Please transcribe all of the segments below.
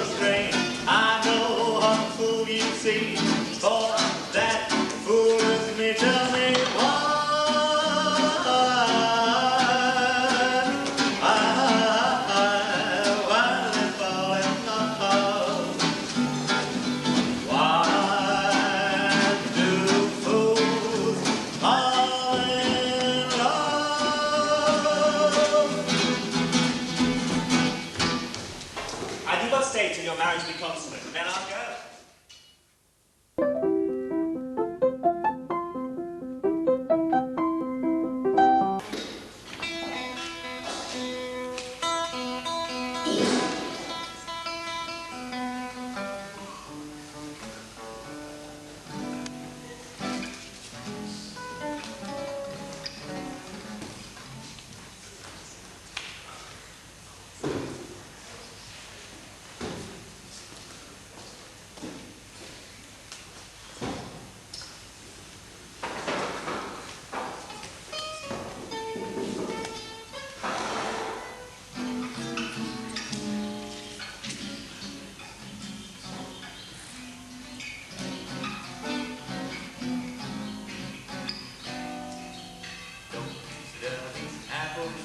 strain. I know how to fool you see, for that fooleth me. Tell me why. Stay till your marriage be consummate, and then I'll go.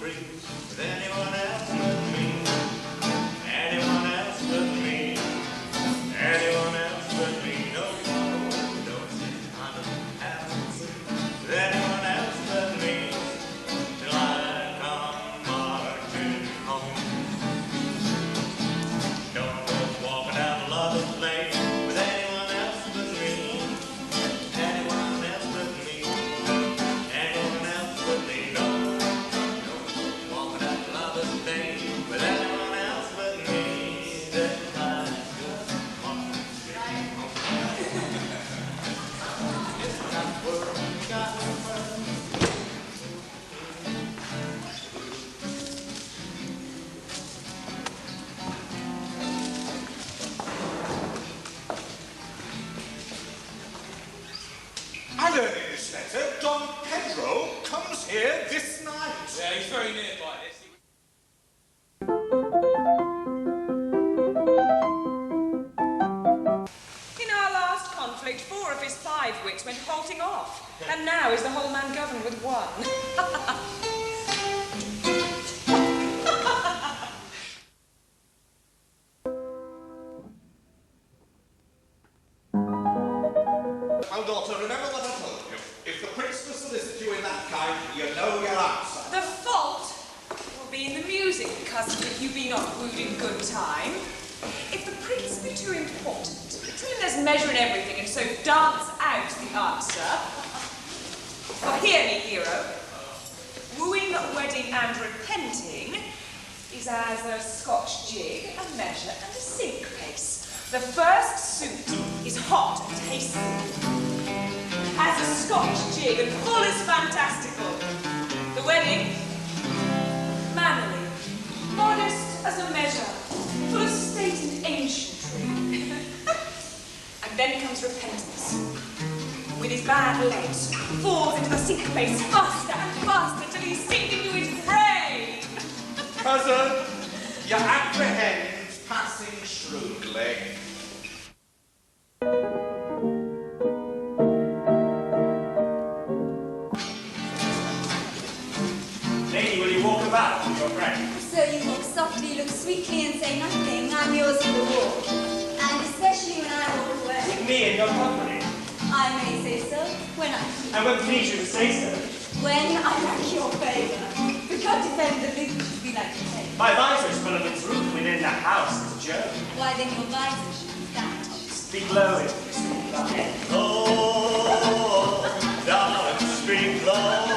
With anyone else but me, anyone else but me, anyone else but me. No, don't sit on the apple tree with anyone else but me till I come marching home. Don't go walking down the lovers' lane with anyone else but me, anyone else but me, anyone else but me. No. With anyone else but me, then I just want to stay home. It's got work, got work. I learned in this letter, Don Pedro comes here this night. Yeah, he's very nearby this. Conflict, 4 of his 5 wits went halting off, and now is the whole man governed with 1. Well, daughter, remember what I told you. If the prince will solicit you in that kind, you know your answer. The fault will be in the music, cousin, if you be not wooed in good time. If the prince be too important, tell him there's measure in everything, and so dance out the answer. For hear me, hero. Wooing, wedding, and repenting is as a Scotch jig, a measure, and a sink pace. The first suit is hot and hasty, as a Scotch jig, and full is fantastical. The wedding, mannerly, modest as a measure, full of state and ancientry. And then comes repentance. With his bad legs, falls into the sink place faster and faster till he's sinking to his grave. Cousin, you apprehend passing shrewdly. Lady, will you walk about with your friend? So you walk softly, look sweetly, and say nothing. I'm yours for the walk. And especially when I walk away. With me in your company? I may say so, when I please. And when please you to say so? When I lack your favour. For God defend the things which we like to take. My visor is full of its roof within the house is a joke. Why then your visor should be that. Speak low, it speak low. Oh, darling, speak low.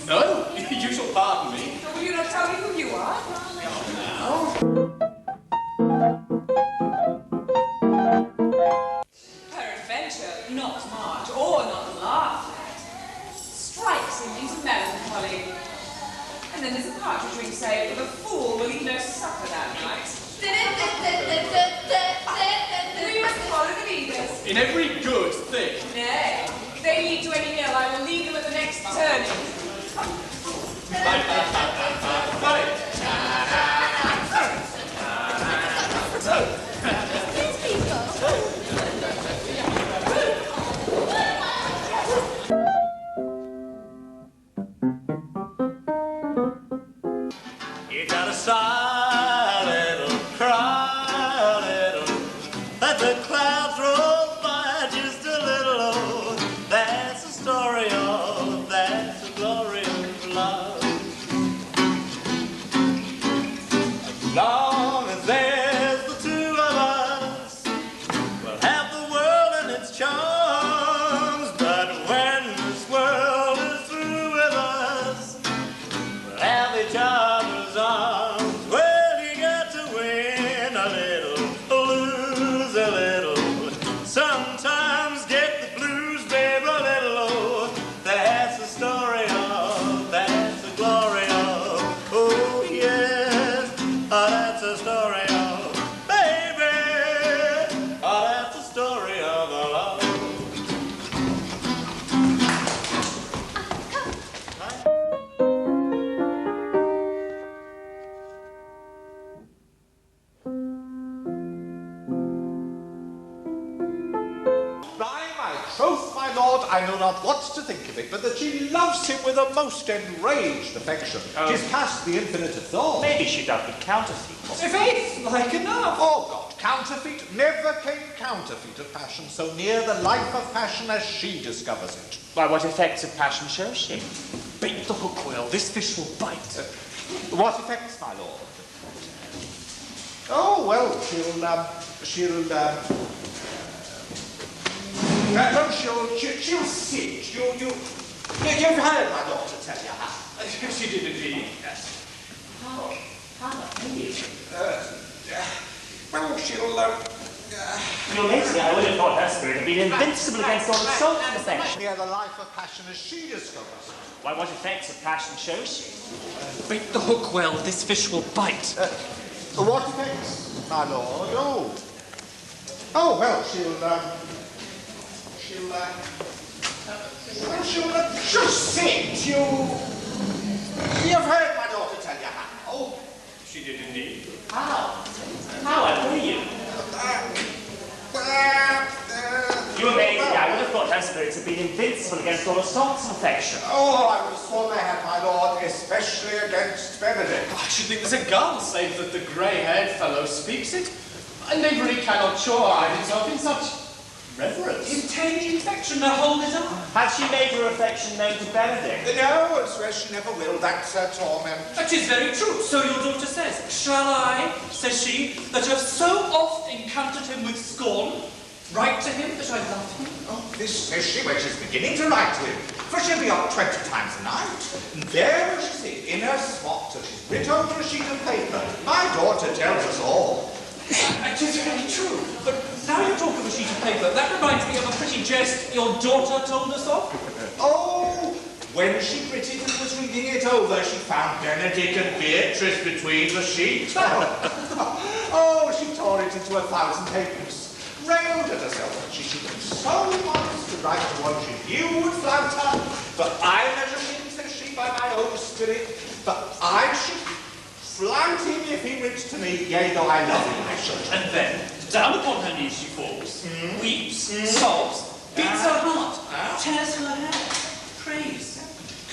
No, you shall pardon me. So will you not tell me who you are? Peradventure, not march or not laugh at, strikes in these melancholy And then there's a partridge ring say, the fool will eat no supper that night. We must follow the leaders. In every good thing. Nay, if they lead to any ill, I will lead them at the next turning. You gotta sigh a little, cry a little, let the clouds roll by just a little. Oh, that's the story of, that's the glory of love. As long as there's the two of us, we'll have the world and its charms. But when this world is through with us, we'll have each other's arms. Well, you got to win a little, lose a little. Sometimes get the blues, babe, a little. Oh, that's the story of, that's the glory of. Oh, yes, that's the story of, baby. Oh, that's the story of our love. By my troth, my lord, I know not what to think of it, but that she loves him with a most enraged affection. She's past the infinite of thought. Maybe she doth but counterfeit. Faith, like enough. Oh, God, counterfeit. Never came counterfeit of passion so near the life of passion as she discovers it. Why, what effects of passion shows she? Bait the hook well, this fish will bite. What effects, my lord? Oh, well, she'll sit. You've heard my daughter tell you how. She did indeed, yes. How are you? Well, she'll, Your lady, I would have thought her spirit had been invincible against all assault and affection. near the life of passion as she discovers it. Why, what effects of passion shows she? Bait the hook well, this fish will bite. What effects, my lord? Oh, well, she'll sit. You've heard my daughter tell you how. She did indeed. How? How, I pray you? Your lady, I would have thought her spirits had been invincible against all assaults and affection. Oh, I would have sworn they had, my lord, especially against Benedict. I should think there's a gun, save that the grey-haired fellow speaks it. A neighbouring cannot show hide himself in such reverence. Intending affection to hold it up. Had she made her affection known to Benedict? No, and swear she never will. That's her torment. That is very true, so your daughter says. Shall I, says she, that have so oft encountered him with scorn, write to him that I love him? Oh, this says she when she's beginning to write to him. For she'll be up 20 times a night. And there will she sit, in her swat, till she's writ over a sheet of paper. My daughter tells us all. It is very true, but now you talk of a sheet of paper, that reminds me of a pretty jest your daughter told us of. Oh, when she writ it and was reading it over, she found Benedict and Beatrice between the sheets. Oh, she tore it into 1,000 papers, railed at herself that she should be so modest to write to one she knew would flout her. But I measure him, says she, by my own spirit, but I should flout him if he writ to me, yea, though I love him, I should. And then, down upon her knees she falls, weeps, sobs, beats her heart, tears her hair, prays,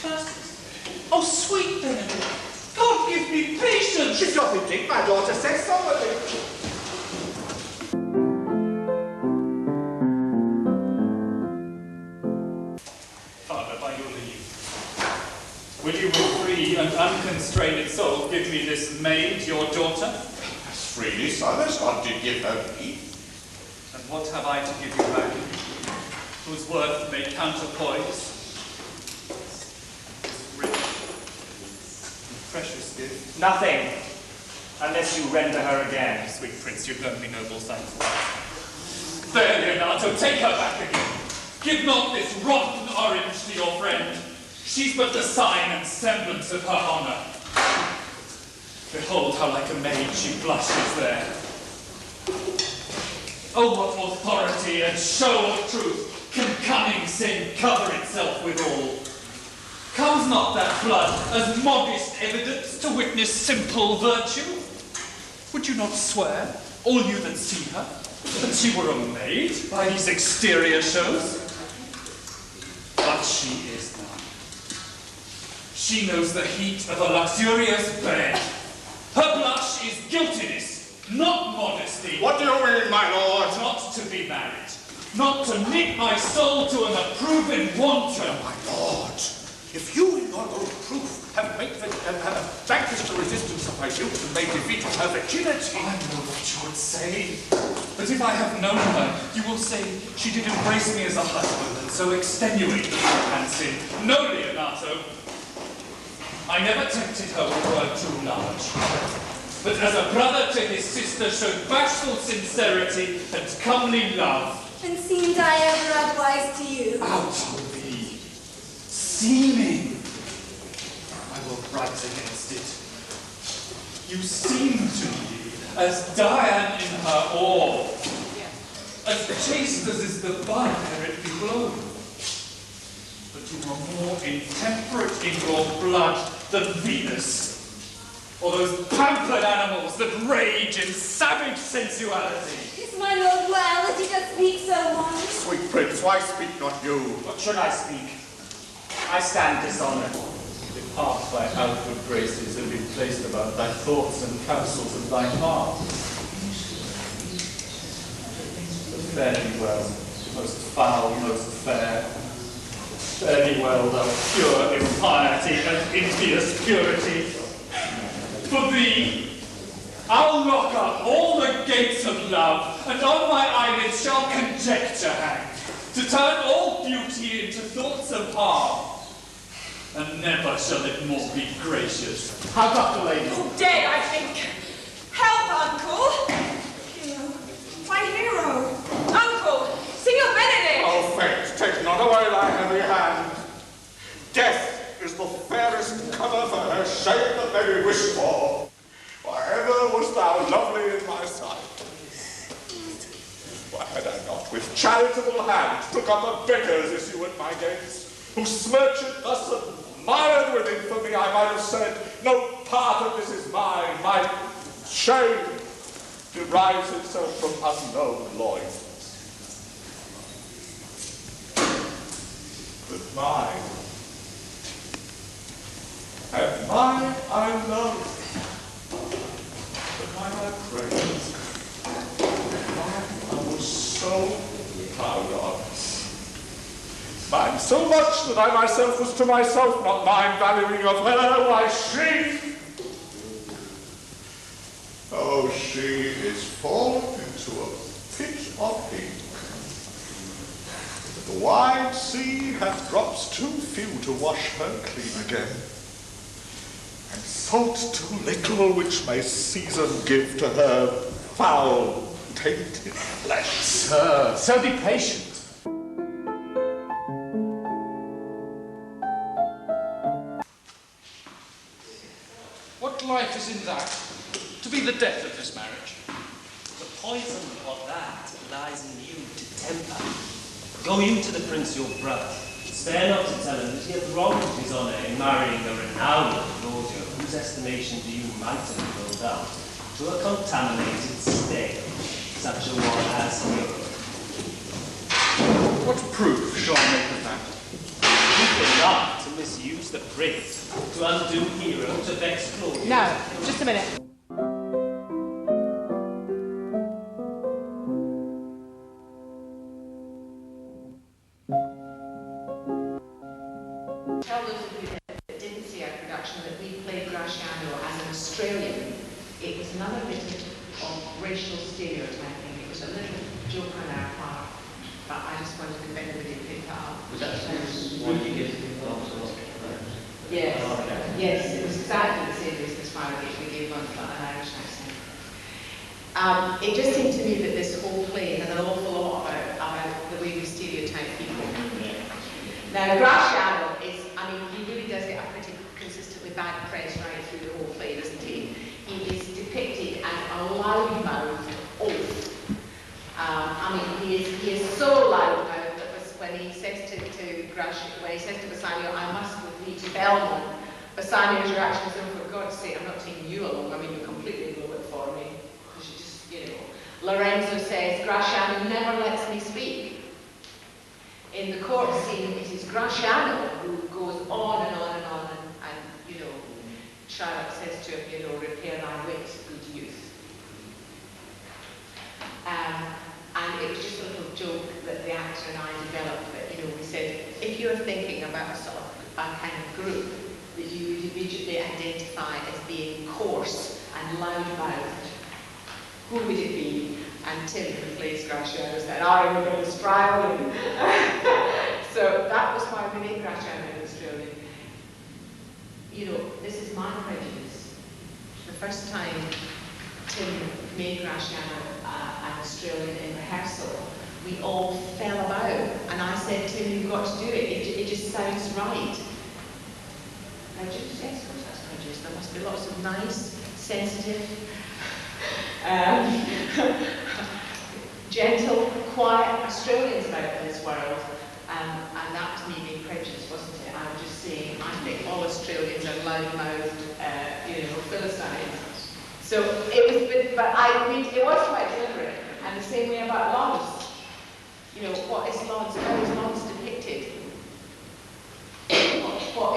curses. Oh, sweet Benedict, God give me patience! She doth indeed, my daughter says so, Father, by your leave, will you with free and unconstrained soul give me this maid, your daughter? As freely, son, as God did give her me. And what have I to give you back, whose worth may counterpoise this rich, precious gift? Nothing, unless you render her again. Sweet prince, you've done me noble thanks. There, Leonardo, take her back again. Give not this rotten orange to your friend. She's but the sign and semblance of her honour. behold how like a maid she blushes there. Oh, what authority and show of truth can cunning sin cover itself withal? Comes not that blood as modest evidence to witness simple virtue? Would you not swear, all you that see her, that she were a maid by these exterior shows? But she is none. She knows the heat of a luxurious bed. Her blush is guiltiness, not modesty. What do you mean, my lord? Not to be married, not to knit my soul to an approving wanton. My lord, if you in your own proof have vanquished the resistance of my youth and may defeat her virginity. I know what you would say. But if I have known her, you will say she did embrace me as a husband, and so extenuate my sin. No, Leonato. I never tempted her with word too large. But as a brother to his sister showed bashful sincerity and comely love. And seemed I ever otherwise to you? Out of thee. Seeming. I will write against it. You seem to me as Diane in her orb, as chaste as is the bud ere it be blown. But you are more intemperate in your blood than Venus, or those pampered animals that rage in savage sensuality. Is my lord well that he does speak so long? Sweet prince, why speak not you? What should I speak? I stand dishonoured. Half thy outward graces have been placed about thy thoughts and counsels of thy heart. But fare thee well, most foul, most fair. Fare thee well, thou pure impiety and impious purity. For thee, I'll lock up all the gates of love, and on my eyelids shall conjecture hang, to turn all beauty into thoughts of harm. And never shall it more be gracious. How doth the lady? Oh, dead, I think. Help, uncle. Hero. My hero. Uncle, Signor Benedict. Oh, fate, take not away thy heavy hand. Death is the fairest cover for her shame that may be wished for. Why ever wast thou lovely in my sight? Why had I not with charitable hand took up a beggar's issue at my gates, who smirched thus admired with infamy, I might have said, no part of this is mine. My shame derives itself from unknown loins. But mine, and mine I love, but mine I praise, mine I was so proud of. Mine so much that I myself was to myself not mine valuing of her, why she, oh, she is fallen into a pit of ink. The wide sea hath drops too few to wash her clean again, and salt too little which may season give to her foul, tainted flesh. Sir, so be patient. What life is in that to be the death of this marriage? The poison of that lies in you to temper. Go you to the prince your brother. Spare not to tell him that he hath wronged his honour in marrying a renowned lordship, whose estimation to you might have built up to a contaminated state, such a one as yours. What proof shall I make of that? You love to misuse the prince, to undo Hero, to vex Claudius. No, just a minute. Tell those of you that didn't see our production that we played Gratiano as an Australian. It was another bit of racial stereotyping. It was a little joke on our part, but I just wondered if anybody picked that up. Was that what you get from Yes, yes, it was exactly the same reason as far as we gave one for an Irish accent. It just seemed to me that this whole play had an awful lot about the way we stereotype people. Now, Gratiano is, I mean, he really does get a pretty consistently bad press right through the whole play, doesn't he? he is depicted as a loud-mouthed oaf. He is so loud-mouthed that when he says to Bassanio, I must with thee to Belmont, Bassanio's reaction is, oh, for God's sake, I'm not taking you along. I mean, you completely blew it for me. You should just, you know. Lorenzo says, Gratiano never lets me speak. In the court scene, it is Gratiano who goes on and on and on, and you know, Charlotte says to him, you know, repair thy wit, good youth. And it was just a little joke that the actor and I developed that, you know, we said, if you're thinking about a sort of a kind of group that you would immediately identify as being coarse and loud-mouthed, who would it be? And Tim, who plays Gratiano, said, I'm going to Australian. So that was why we named Gratiano an Australian. You know, this is my prejudice. The first time Tim made Gratiano an Australian in rehearsal, we all fell about. And I said, Tim, you've got to do it. It just sounds right. Prejudice? Yes, of course that's prejudice. There must be lots of nice, sensitive, gentle, quiet Australians about in this world. And that was me being prejudiced, wasn't it? I was just saying, I think all Australians are loud-mouthed, you know, Philistines. So it was, but I mean, it was quite deliberate. And the same way about Lawrence. You know, what is Lawrence? How is Lawrence depicted? What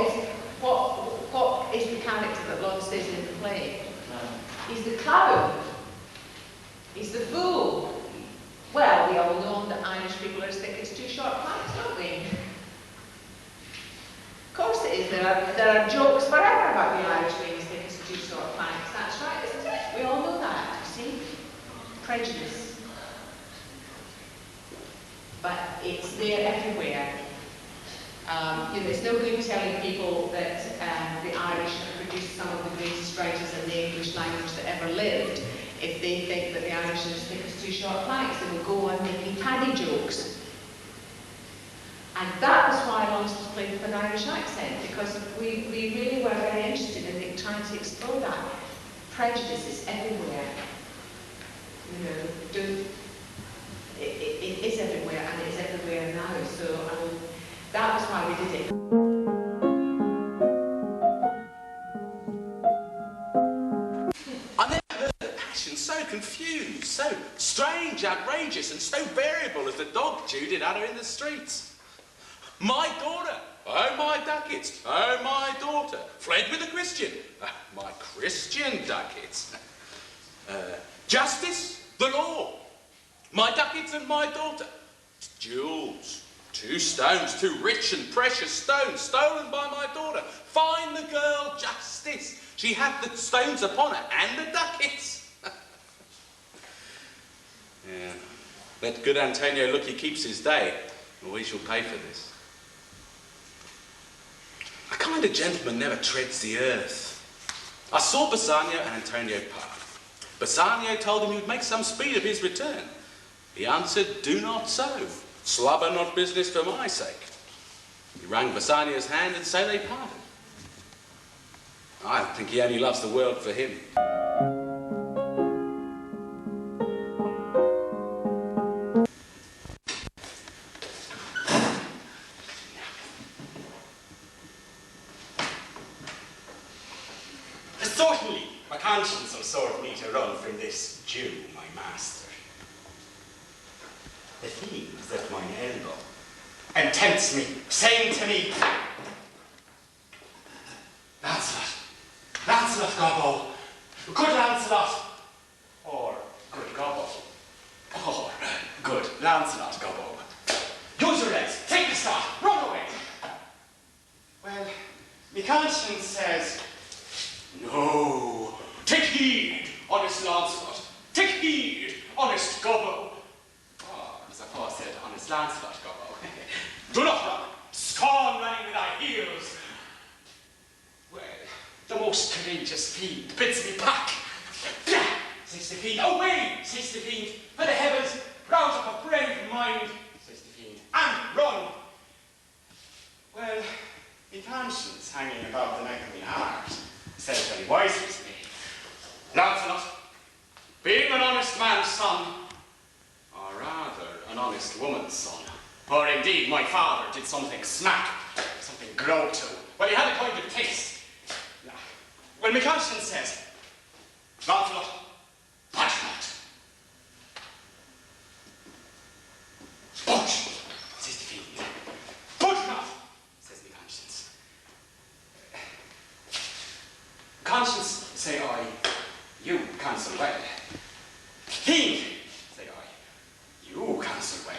is the character that Lawrence is in the play? He's the clown. He's the fool. Well, we all know that Irish people are as thick as two short planks, don't we? Of course it is. There are jokes forever about the Irish being as thick as two short planks. That's right, isn't it? We all know that, you see? Prejudice. But it's there everywhere. You know, it's no good telling people that the Irish have produced some of the greatest writers in the English language that ever lived. If they think that the Irish are as thick as two short planks, they will go on making paddy jokes. And that was why Lawrence was played with an Irish accent, because we really were very interested in trying to explore that. Prejudice is everywhere. You know, it is everywhere, and it is everywhere now. So that was why we did it. So confused, so strange, outrageous, and so variable as the dog Judith had her in the streets. My daughter, oh my ducats, oh my daughter, fled with a Christian, my Christian ducats. Justice, the law, my ducats and my daughter. Jewels, 2 stones, 2 rich and precious stones, stolen by my daughter. Find the girl, justice. She had the stones upon her and the ducats. Yeah. Let good Antonio look he keeps his day, or we shall pay for this. A kind of gentleman never treads the earth. I saw Bassanio and Antonio part. Bassanio told him he would make some speed of his return. He answered, do not so. Slubber not business for my sake. He wrung Bassanio's hand, and so they parted. I think he only loves the world for him. Certainly, my conscience absorbed me to run from this Jew, my master. The thief is at mine elbow, and tempts me, saying to me, Lancelot Gobbo, good Lancelot, or good Gobbo, or good Lancelot Gobbo. Use your legs, take the start, run away. Well, my conscience says, no, take heed, honest Lancelot, take heed, honest Gobbo. Oh, as I first said, honest Lancelot Gobbo. Do not run, scorn running with thy heels. Well, the most courageous fiend bids me back. Says the fiend, away, says the fiend, for the heavens, rouse up a brave mind, says the fiend, and run. Well, my conscience hanging about the neck of my heart says very wisely to me, son, or rather, an honest woman's son. Or indeed, my father did something smack, something grow to. Well, he had a kind of taste. Well, my conscience says, Lancelot, budge not. Budge, says the fiend. Budge not, says my conscience. Conscience, say I, you counsel well. Fiend, say I, you counsel well.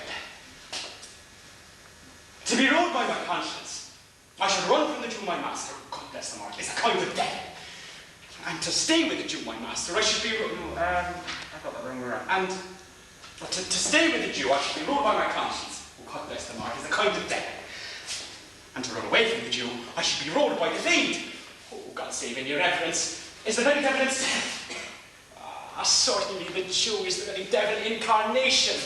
To be ruled by my conscience, I should run from the Jew my master, God bless the mark, is a kind of devil. And to stay with the Jew my master, I should be ruled. I got that wrong around. And to stay with the Jew, I should be ruled by my conscience, God bless the mark, is a kind of devil. And to run away from the Jew, I should be ruled by the fiend. Oh, God save in your reverence, is the very devil himself. Ah, certainly the Jew is the very devil incarnation.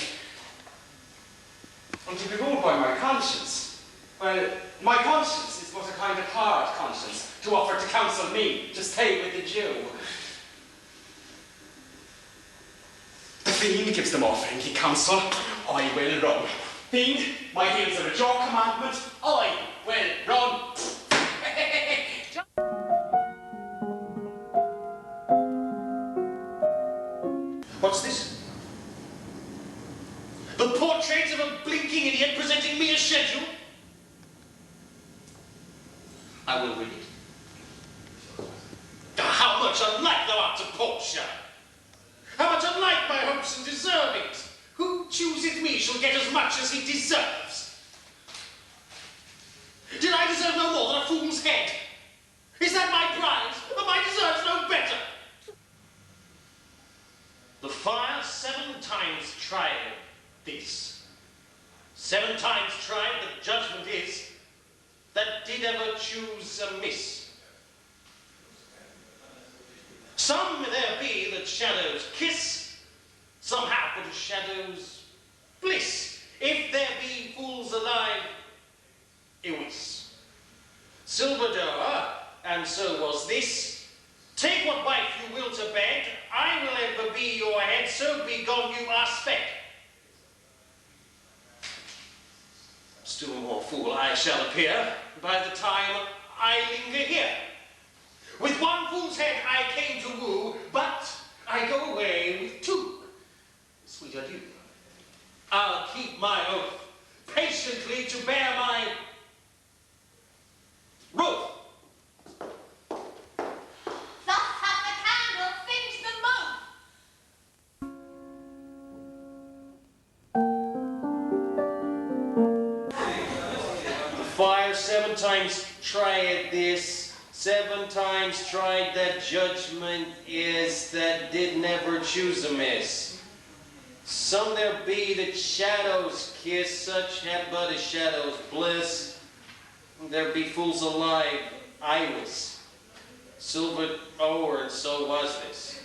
And to be ruled by my conscience, well, my conscience is but a kind of hard conscience to offer to counsel me to stay with the Jew. The fiend gives them offering, counsel, I will run. Fiend, my heels are at your commandment, I will run. What's this? The portrait of a blinking idiot presenting me a schedule? I will read it. How much unlike thou art to Portia! How much unlike my hopes and deservings! Who chooseth me shall get as much as he deserves. Did I deserve no more than a fool's head? Is that my prize? Am I deserves no better? The fire 7 times tried this. 7 times tried, the judgment is, that did ever choose amiss. Some there be that shadows kiss, some have but a shadow's bliss. If there be fools alive, iwis. Silverdoer, and so was this. Take what wife you will to bed, I will ever be your head, so be gone you are sped. Still more fool I shall appear by the time I linger here. With one fool's head I came to woo, but I go away with 2. Sweet adieu. I'll keep my oath, patiently to bear my rope. Thus hath the candle singed the moon. Fire 7 times tried this, 7 times tried that judgment is, that did never choose amiss. Some there be that shadows kiss, such have but a shadow's bliss. There be fools alive, I was. Silvered o'er, and so was this.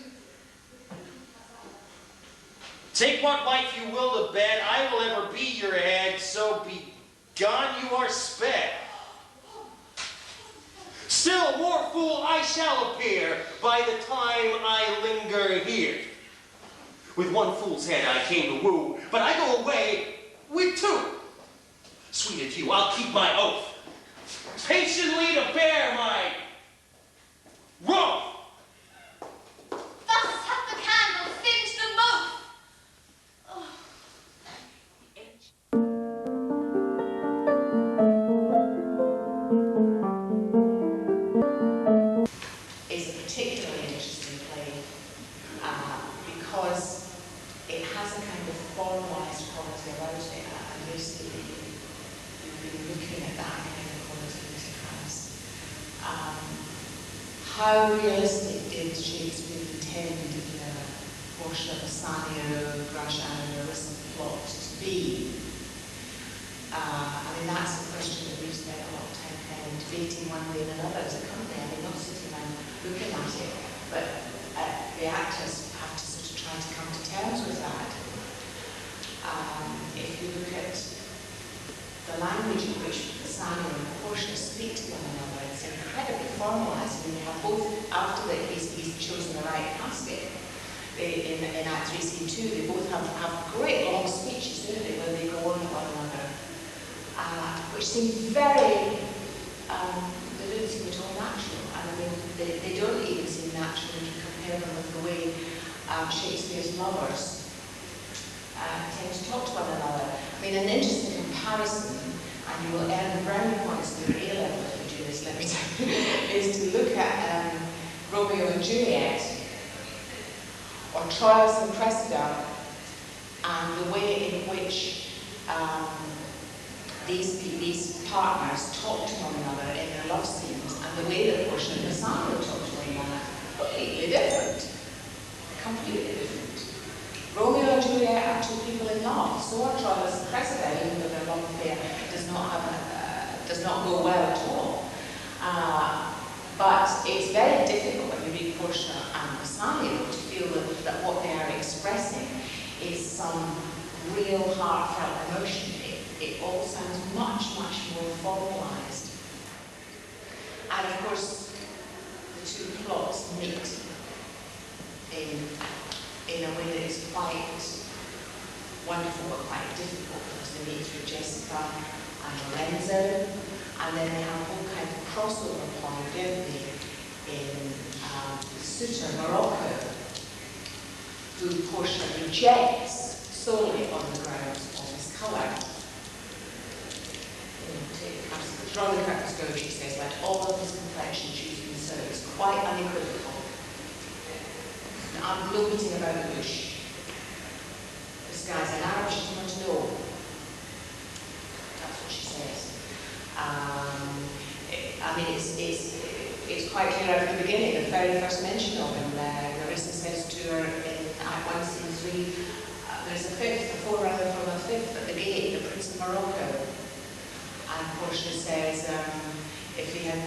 Take what wife you will to bed, I will ever be your head, so be gone you are sped. Still more fool I shall appear by the time I linger here. With one fool's head I came to woo, but I go away with 2. Sweet adieu, I'll keep my oath, patiently to bear my wrath. Thus hath the candle singed them both. Oh. Is a particularly interesting play because it has a kind of formalised quality about it, and mostly you've been looking at that kind of quality that it has. How realistic did Shakespeare intend the portion of Bassanio, Gratiano, Arisen plot to be? I mean, that's a question that we've spent a lot of time kind of debating one way and another as a company. I mean, not sitting and looking at it, but the actors have to sort of try to come to terms with that. If you look at the language in which Bassanio and Portia speak to one another, it's incredibly formalised. I mean, you have both, after that he's chosen the right casket, in in Act 3, Scene 2, they both have great long speeches, don't they, when they go on at one another, which seem very, they don't seem at all natural. And I mean, they don't even seem natural if you compare them with the way Shakespeare's lovers tend to talk to one another. I mean, an interesting comparison, and you will earn brownie points in your A level if you do this, let me tell you, is to look at Romeo and Juliet, or Trials and Cressida, and the way in which these partners talk to one another in their love scenes, and the way that Portia and Bassanio talk to one another. Completely different. Completely different. Romeo and Juliet are two people in love. So are Trials and Cressida, even though their love affair does not go well at all. But it's very difficult when you read Portia and Bassanio to feel that what they are expressing is some real heartfelt emotion. It all sounds much, much more formalized. And of course, the two plots meet in a way that is quite wonderful but quite difficult, because they meet through Jessica and Lorenzo, and then they have a whole kind of crossover point, don't they, in Suitor, Morocco, who Portia rejects solely on the grounds of his colour. Drawing the curtains go, she says, like all of his complexion choose me so. It's quite unequivocal. I'm no beating about the bush. This guy's an Arab, she doesn't want to know. That's what she says. I mean, it's quite clear out from the beginning, the very first mention of him. Larissa says to her in Act 1, Scene 3, there's a fifth, a forerunner from a fifth at the gate, the Prince of Morocco. And Portia says, if he had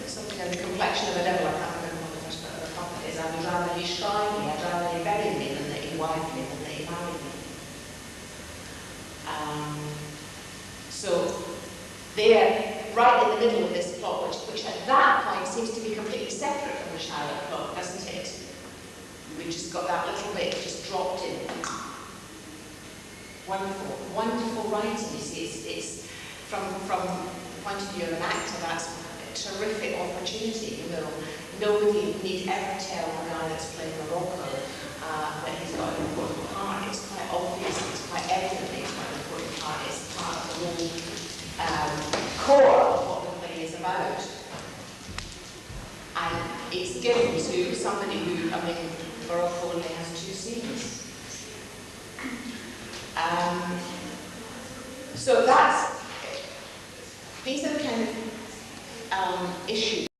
something like the complexion of a devil, I can't remember what the first bit of the puppet is, I would rather he shrine me, I'd rather he bury me than that he wife me, than that he marry me. So they're right in the middle of this plot, which at that point seems to be completely separate from the Charlotte plot, doesn't it? We've just got that little bit just dropped in. Wonderful, wonderful writing. You see, it's from the point of view of an actor, that's a terrific opportunity. You know, nobody need ever tell the guy that's playing Morocco that he's got an important part. It's quite obvious, it's quite evident that he's got an important part. It's part of the whole core of what the play is about. And it's given to somebody who, I mean, Morocco only has 2 scenes. So these are the kind of issues